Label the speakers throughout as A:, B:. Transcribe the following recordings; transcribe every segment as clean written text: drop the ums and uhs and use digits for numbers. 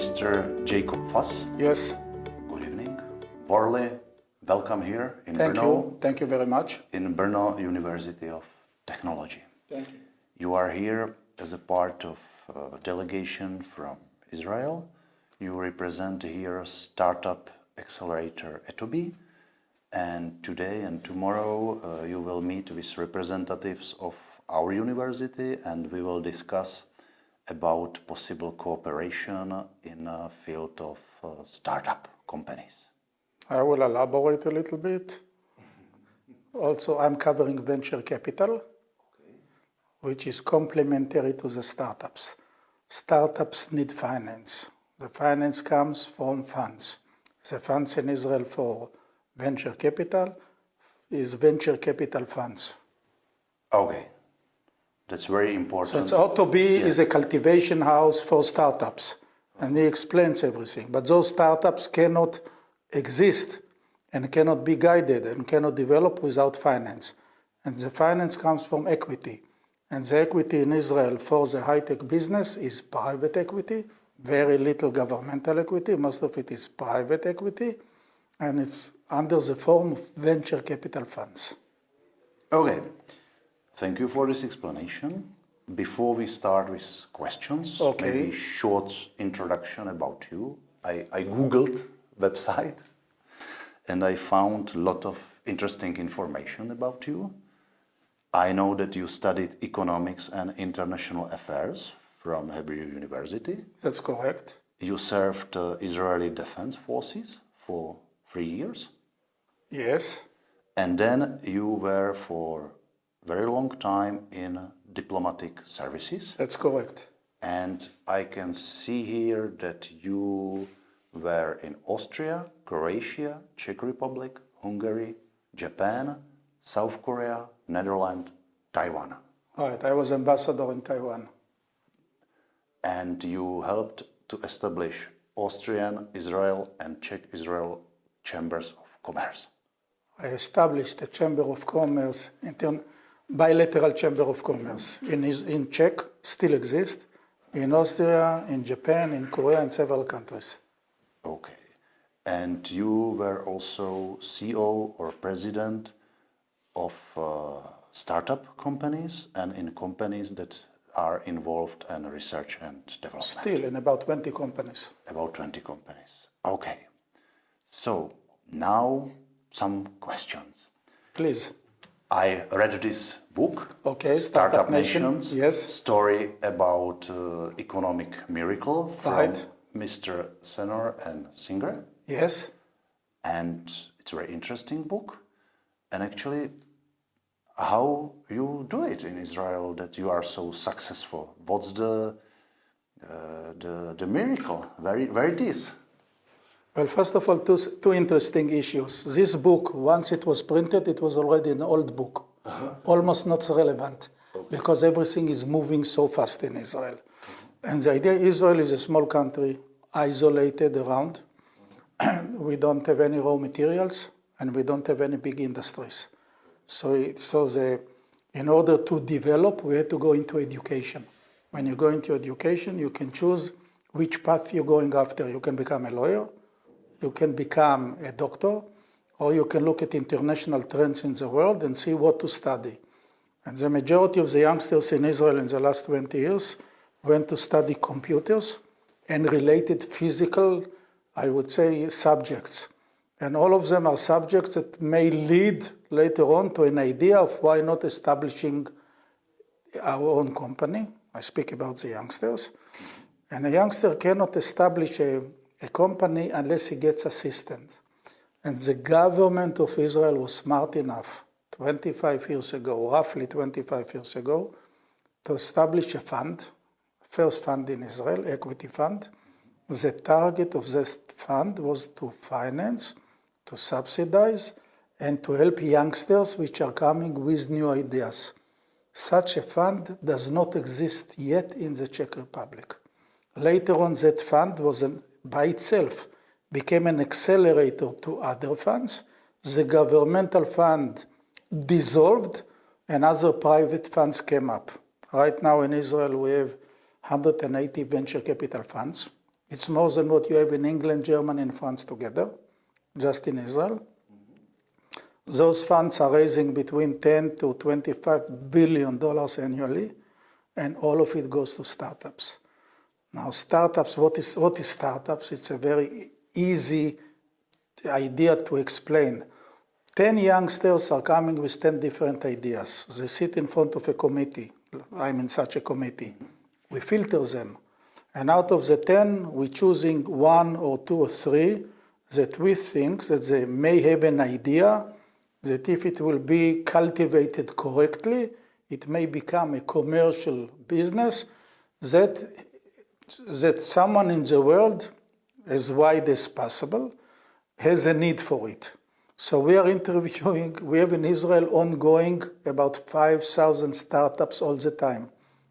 A: Mr. Jacobem Fassem.
B: Yes.
A: Good evening. Warmly welcome here in
B: Thank
A: Brno.
B: you. Thank you very much.
A: In Brno University of Technology.
B: Thank you.
A: You are here as a part of a delegation from Israel. You represent here startup accelerator Etobi. And today and tomorrow you will meet with representatives of our university and we will discuss about possible cooperation in a field of startup companies.
B: I will elaborate a little bit. Also, I'm covering venture capital, which is complementary to the startups. Startups need finance. The finance comes from funds. The funds in Israel for venture capital is venture capital funds.
A: Okay, that's very important.
B: So Etobi is a cultivation house for startups, and he explains everything. But those startups cannot exist and cannot be guided and cannot develop without finance. And the finance comes from equity. And the equity in Israel for the high-tech business is private equity, very little governmental equity, most of it is private equity, and it's under the form of venture capital funds.
A: Okay, thank you for this explanation. Before we start with questions, maybe short introduction about you. I Googled website and I found a lot of interesting information about you. I know that you studied economics and international affairs from Hebrew University.
B: That's correct.
A: You served Israeli Defense Forces for 3 years.
B: Yes.
A: And then you were for a very long time in diplomatic services.
B: That's correct.
A: And I can see here that you were in Austria, Croatia, Czech Republic, Hungary, Japan, South Korea, Netherlands, Taiwan.
B: Right, I was ambassador in Taiwan.
A: And you helped to establish Austrian Israel and Czech Israel chambers of commerce.
B: I established a chamber of commerce, bilateral chamber of commerce in Czech, still exists, in Austria, in Japan, in Korea, and several countries.
A: Okay. And you were also CEO or president of startup companies and in companies that are involved in research and development.
B: Still in about 20 companies.
A: About 20 companies. Okay. So now some questions.
B: Please.
A: I read this book.
B: Okay,
A: Startup Nations.
B: Yes.
A: Story about economic miracle from Mr. Senor and Singer.
B: Yes.
A: And it's a very interesting book. And actually, how you do it in Israel that you are so successful? What's the miracle? Where it is?
B: Well, first of all, two interesting issues. This book, once it was printed, it was already an old book, almost not relevant, because everything is moving so fast in Israel. And the idea, Israel is a small country, isolated around. We don't have any raw materials, and we don't have any big industries. So in order to develop, we had to go into education. When you go into education, you can choose which path you're going after. You can become a lawyer, you can become a doctor, or you can look at international trends in the world and see what to study. And the majority of the youngsters in Israel in the last 20 years went to study computers and related physical, I would say, subjects. And all of them are subjects that may lead later on to an idea of why not establishing our own company. I speak about the youngsters. And a youngster cannot establish a company unless he gets assistance. And the government of Israel was smart enough 25 years ago, roughly 25 years ago, to establish a fund, first fund in Israel, equity fund. The target of this fund was to finance, to subsidize, and to help youngsters which are coming with new ideas. Such a fund does not exist yet in the Czech Republic. Later on, that fund was by itself became an accelerator to other funds. The governmental fund dissolved and other private funds came up. Right now in Israel we have 180 venture capital funds. It's more than what you have in England, Germany, and France together, just in Israel. Those funds are raising between 10 to $25 billion annually, and all of it goes to startups. Now, startups, what is startups? It's a very easy idea to explain. 10 youngsters are coming with 10 different ideas. They sit in front of a committee. I'm in such a committee. We filter them. And out of the 10, we're choosing 1 or 2 or 3 that we think that they may have an idea that if it will be cultivated correctly, it may become a commercial business that someone in the world, as wide as possible, has a need for it. So we are interviewing, we have in Israel ongoing about 5,000 startups all the time.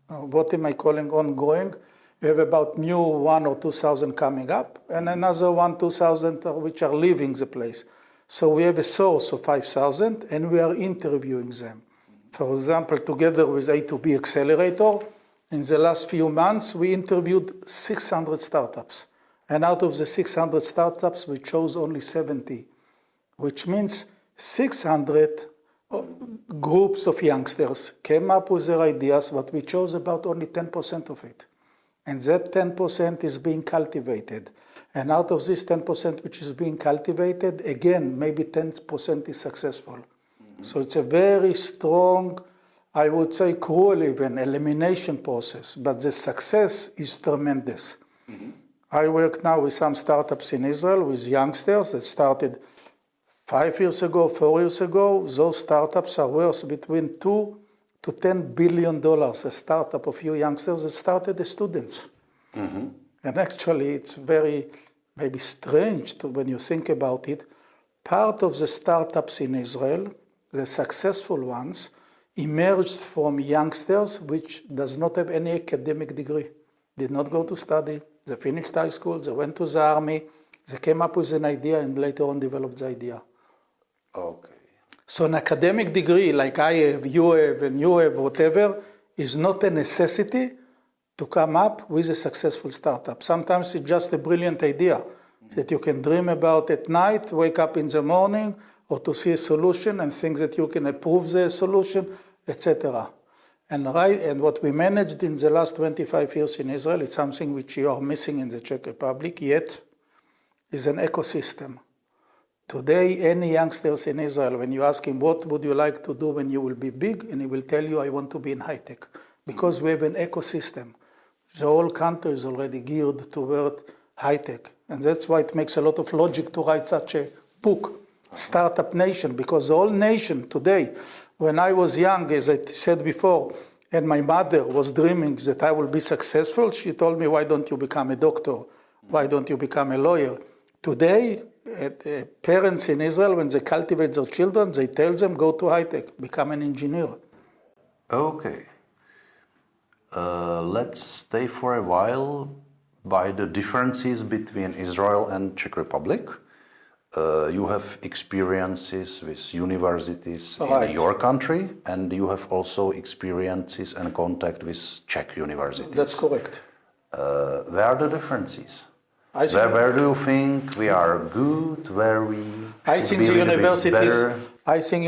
B: What am I calling ongoing? We have about new 1,000 or 2,000 coming up, and another 1,000, 2,000 which are leaving the place. So we have a source of 5,000, and we are interviewing them. For example, together with A2B Accelerator, in the last few months, we interviewed 600 startups. And out of the 600 startups, we chose only 70, which means 600 groups of youngsters came up with their ideas, but we chose about only 10% of it. And that 10% is being cultivated. And out of this 10% which is being cultivated, again, maybe 10% is successful. Mm-hmm. So it's a very strong, I would say cruel even, elimination process, but the success is tremendous. Mm-hmm. I work now with some startups in Israel with youngsters that started 5 years ago, 4 years ago. Those startups are worth between $2 to $10 billion, a startup of few youngsters that started as students. Mm-hmm. And actually, it's very maybe strange when you think about it. Part of the startups in Israel, the successful ones, emerged from youngsters which does not have any academic degree, did not go to study. They finished high school, they went to the army, they came up with an idea and later on developed the idea.
A: Okay.
B: So an academic degree like I have, you have, and you have, whatever, is not a necessity to come up with a successful startup. Sometimes it's just a brilliant idea that you can dream about at night, wake up in the morning, or to see a solution and think that you can approve the solution, etc. And what we managed in the last 25 years in Israel, it's something which you are missing in the Czech Republic yet, is an ecosystem. Today, any youngsters in Israel, when you ask him, what would you like to do when you will be big? And he will tell you, I want to be in high tech. Because we have an ecosystem. The whole country is already geared toward high tech. And that's why it makes a lot of logic to write such a book, Startup Nation, because the whole nation today, when I was young, as I said before, and my mother was dreaming that I will be successful, she told me, why don't you become a doctor? Why don't you become a lawyer? Today, parents in Israel, when they cultivate their children, they tell them, go to high tech, become an engineer.
A: Okay. Let's stay for a while by the differences between Israel and Czech Republic. You have experiences with universities in your country, and you have also experiences and contact with Czech universities.
B: That's correct.
A: Where are the differences? Where do you think we are good? Where we
B: I think the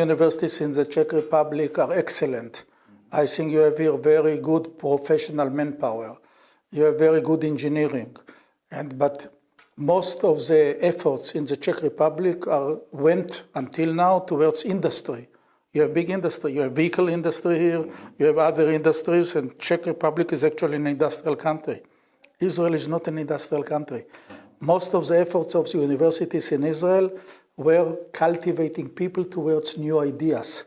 B: universities in the Czech Republic are excellent. I think you have here very good professional manpower. You have very good engineering, but most of the efforts in the Czech Republic went until now towards industry. You have big industry. You have vehicle industry here. You have other industries, and Czech Republic is actually an industrial country. Israel is not an industrial country. Most of the efforts of the universities in Israel were cultivating people towards new ideas.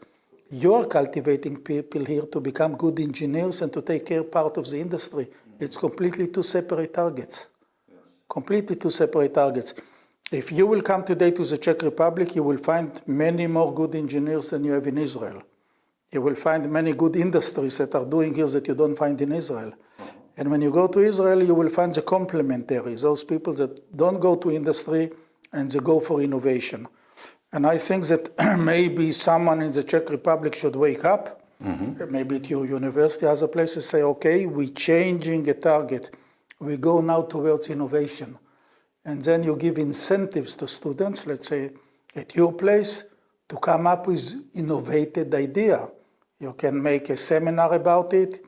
B: You are cultivating people here to become good engineers and to take care part of the industry. It's completely two separate targets. Completely two separate targets. If you will come today to the Czech Republic, you will find many more good engineers than you have in Israel. You will find many good industries that are doing here that you don't find in Israel. And when you go to Israel, you will find the complementaries, those people that don't go to industry and they go for innovation. And I think that maybe someone in the Czech Republic should wake up, maybe at your university, other places, say, okay, we're changing a target. We go now towards innovation. And then you give incentives to students, let's say at your place, to come up with innovative idea. You can make a seminar about it.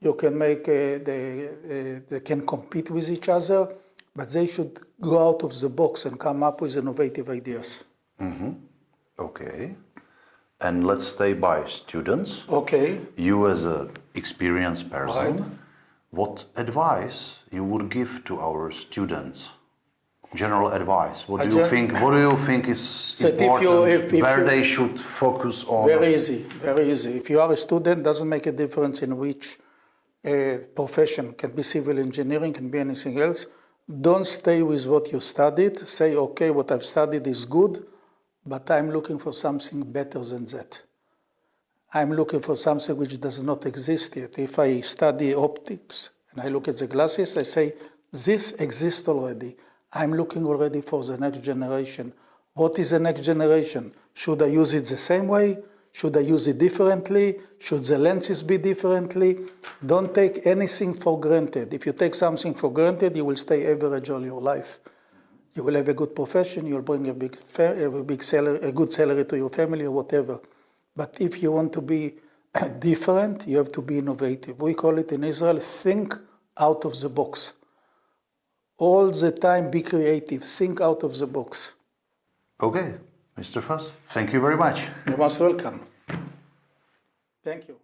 B: You can make they can compete with each other, but they should go out of the box and come up with innovative ideas.
A: Mm-hmm. Okay. And let's stay by students.
B: Okay.
A: You as an experienced person,
B: Right.
A: what advice you would give to our students? General advice. What do you think is
B: That
A: important?
B: if
A: where
B: you-
A: they should focus on?
B: Very easy, very easy. If you are a student, doesn't make a difference in which profession. Can be civil engineering, can be anything else. Don't stay with what you studied. Say, okay, what I've studied is good, but I'm looking for something better than that. I'm looking for something which does not exist yet. If I study optics and I look at the glasses, I say, this exists already. I'm looking already for the next generation. What is the next generation? Should I use it the same way? Should I use it differently? Should the lenses be differently? Don't take anything for granted. If you take something for granted, you will stay average all your life. You will have a good profession, you'll bring a big salary, a good salary to your family or whatever. But if you want to be different, you have to be innovative. We call it in Israel, think out of the box. All the time, be creative. Think out of the box.
A: Okay, Mr. Fass, thank you very much.
B: You're most welcome. Thank you.